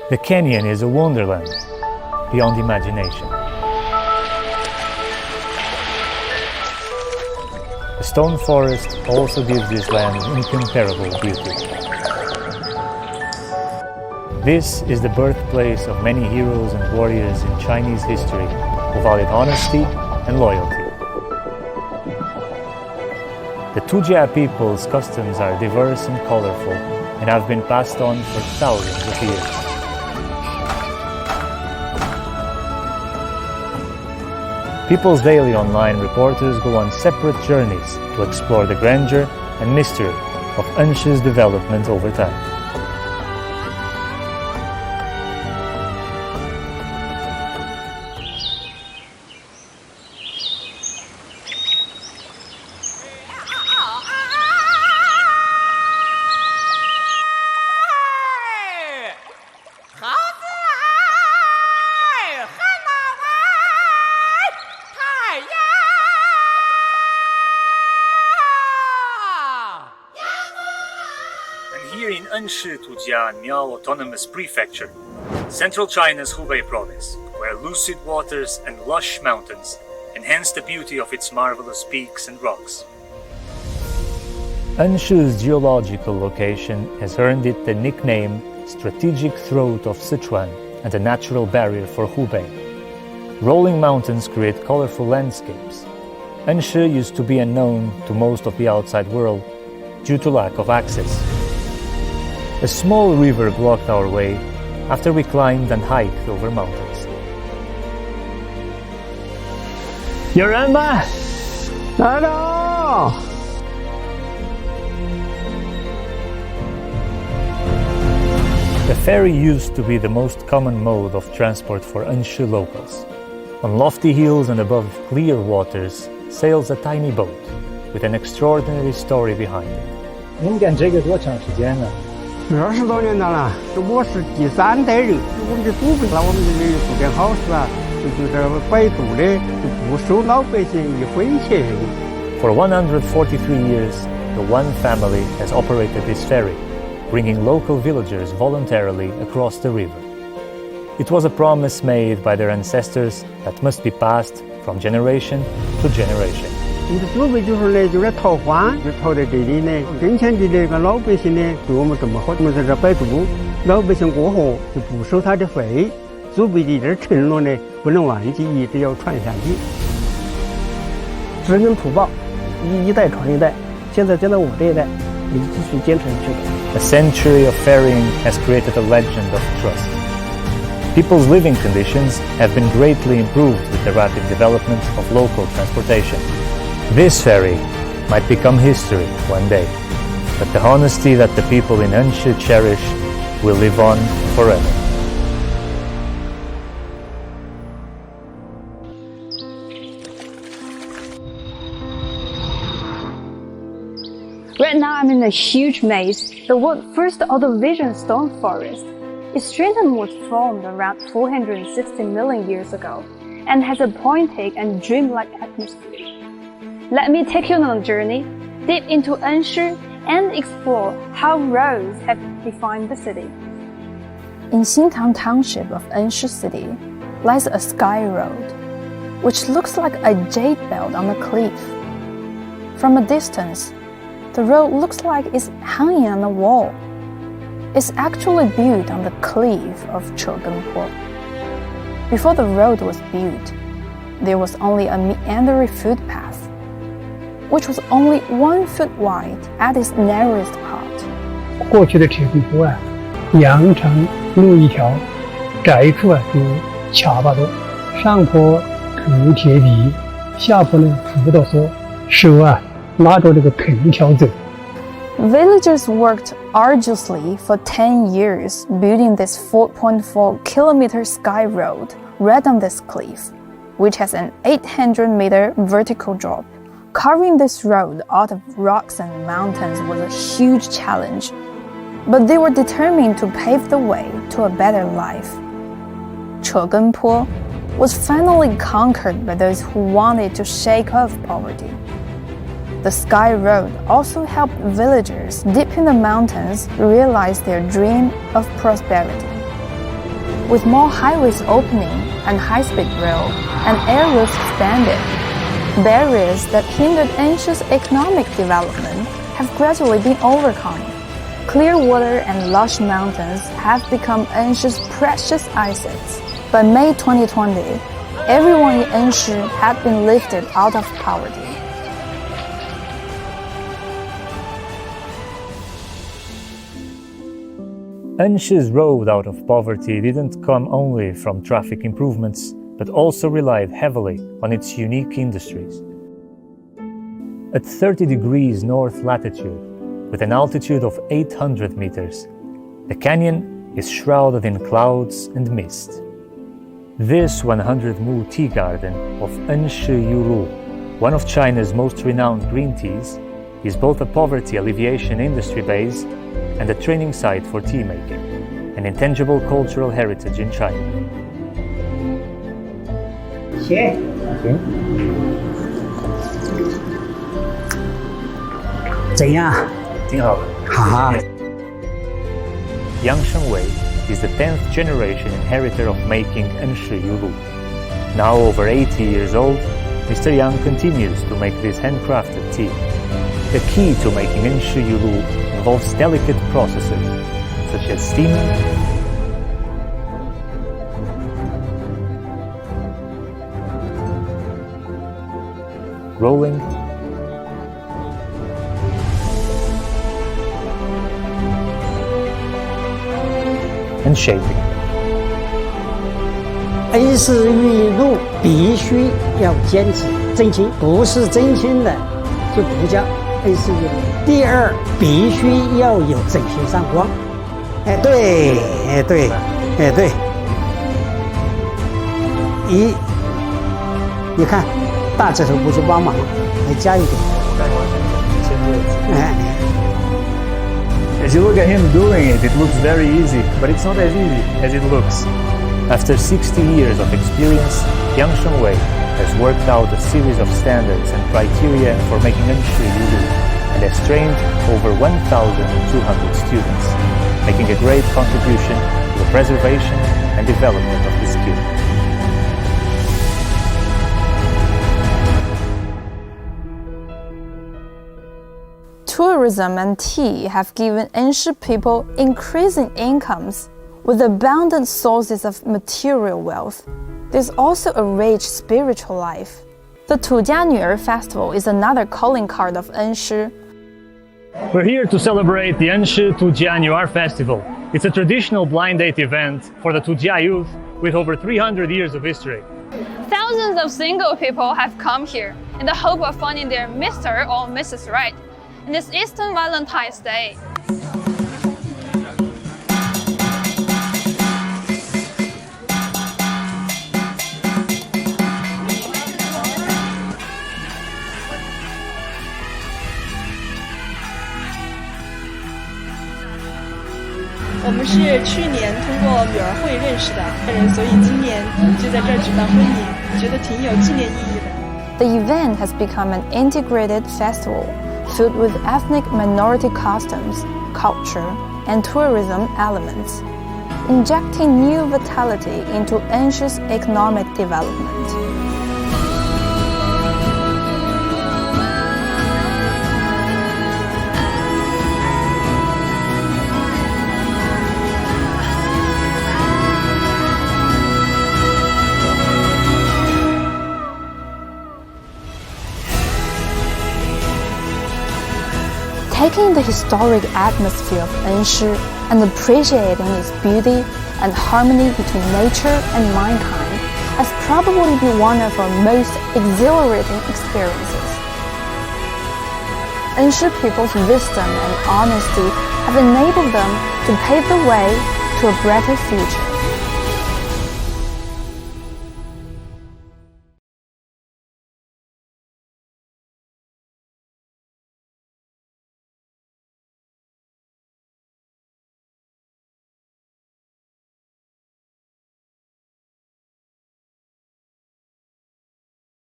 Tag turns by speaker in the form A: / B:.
A: The canyon is a wonderland beyond imagination. The stone forest also gives this land incomparable beauty. This is the birthplace of many heroes and warriors in Chinese history who valued honesty and loyalty. The Tujia people's customs are diverse and colorful and have been passed on for thousands of years. People's Daily online reporters go on separate journeys to explore the grandeur and mystery of Enshi's development over time. Here in Enshi, Tujia Miao Autonomous Prefecture, central China's Hubei province, where lucid waters and lush mountains enhance the beauty of its marvelous peaks and rocks. Enshi's geological location has earned it the nickname Strategic Throat of Sichuan and a natural barrier for Hubei. Rolling mountains create colorful landscapes. Enshi used to be unknown to most of the outside world due to lack of access. A small river blocked our way after we climbed and hiked over mountains.
B: 有人吗？来了！
A: The ferry used to be the most common mode of transport for Enshi locals. On lofty hills and above clear waters sails a tiny boat with an extraordinary story behind it.
C: 您干这个多长时间了
B: 20多年了，我是第3代人。我们的祖辈，那我们这里做点好事啊，就是摆渡的，就不收老百姓一分钱。
A: For 143 years, the One family has operated this ferry, bringing local villagers voluntarily across the river. It was a promise made by their ancestors that must be passed from generation to generation.
B: 我们的祖辈就是呢，就来逃荒，就逃在这里呢。跟前的那个老百姓呢，对我们这么好，我们在这摆渡，老百姓过河就不收他的费。祖辈的这点承诺呢，不能忘记，一直要传下去。
D: 知根图报，一代传一代。现在我这一代，也继续坚持下去。
A: A century of ferrying has created a legend of trust. People's living conditions have been greatly improved with the rapid development of local transportation. This ferry might become history one day, but the honesty that the people in Enshi cherish will live on forever.
E: Right now I'm in a huge maze. The world's first auto-vision stone forest. Its stratum was formed around 460 million years ago and has a poetic and dreamlike atmosphere. Let me take you on a journey deep into Enshi and explore how roads have defined the city.
F: In Xintang Township of Enshi City lies a sky road, which looks like a jade belt on a cliff. From a distance, the road looks like it's hanging on a wall. It's actually built on the cliff of Chegenpo. Before the road was built, there was only a meandering footpath, which was only 1 foot wide at its narrowest part.
G: 过去的铁皮坡啊，扬长路一条，窄处啊有7、8多，上坡铺铁皮，下坡呢扶到说手啊拉着这个藤条走。
F: Villagers worked arduously for 10 years building this 4.4 kilometer sky road right on this cliff, which has an 800-meter vertical drop. Carving this road out of rocks and mountains was a huge challenge, but they were determined to pave the way to a better life. Chegenpo was finally conquered by those who wanted to shake off poverty. The Sky Road also helped villagers deep in the mountains realize their dream of prosperity. with more highways opening and high-speed rail and air routes expanded. Barriers that hindered Enshi's economic development have gradually been overcome. Clear water and lush mountains have become Enshi's precious assets. By May 2020, everyone in Enshi had been lifted out of poverty.
A: Enshi's road out of poverty didn't come only from traffic improvements, but also relied heavily on its unique industries. At 30 degrees north latitude, with an altitude of 800 meters, the canyon is shrouded in clouds and mist. This 100-mu tea garden of Enshi Yulu, one of China's most renowned green teas, is both a poverty alleviation industry base and a training site for tea making, an intangible cultural heritage in China.
C: 行，
B: 怎样？
A: 挺好的。
B: 好。
A: Yang Shengwei is the 10th generation inheritor of making Enshi Yulu. Now over 80 years old, Mr. Yang continues to make this handcrafted tea. The key to making Enshi Yulu involves delicate processes, such as steaming, rolling, and shaping.
B: 恩施玉露必须要坚持真心，不是真心的就不叫恩施玉露。第二，必须要有整形上光。哎，对，哎对，哎对。你看大指头不是帮忙，还加一点。哎。
A: As you look at him doing it, it looks very easy, but it's not as easy as it looks. After 60 years of experience, Yang Shengwei has worked out a series of standards and criteria for making Enshi Yulu and has trained over 1,200 students, making a great contribution to the preservation and development of the skill.
F: Tourism and tea have given Enshi people increasing incomes with abundant sources of material wealth. There's also a rich spiritual life. The Tujia festival is another calling card of Enshi.
A: We're here to celebrate the Enshi Tujia Festival. It's a traditional blind date event for the Tujia youth with over 300 years of history.
H: Thousands of single people have come here in the hope of finding their Mr. or Mrs. Right. And it's Eastern Valentine's Day.
I: We 们是去年通过女儿会认识的人，所以今年就在这儿举办婚礼，觉得挺有纪念意义的。
F: The event has become an integrated festival filled with ethnic minority customs, culture, and tourism elements, injecting new vitality into Enshi's economic development. Taking the historic atmosphere of Enshi and appreciating its beauty and harmony between nature and mankind has probably been one of our most exhilarating experiences. Enshi people's wisdom and honesty have enabled them to pave the way to a brighter future.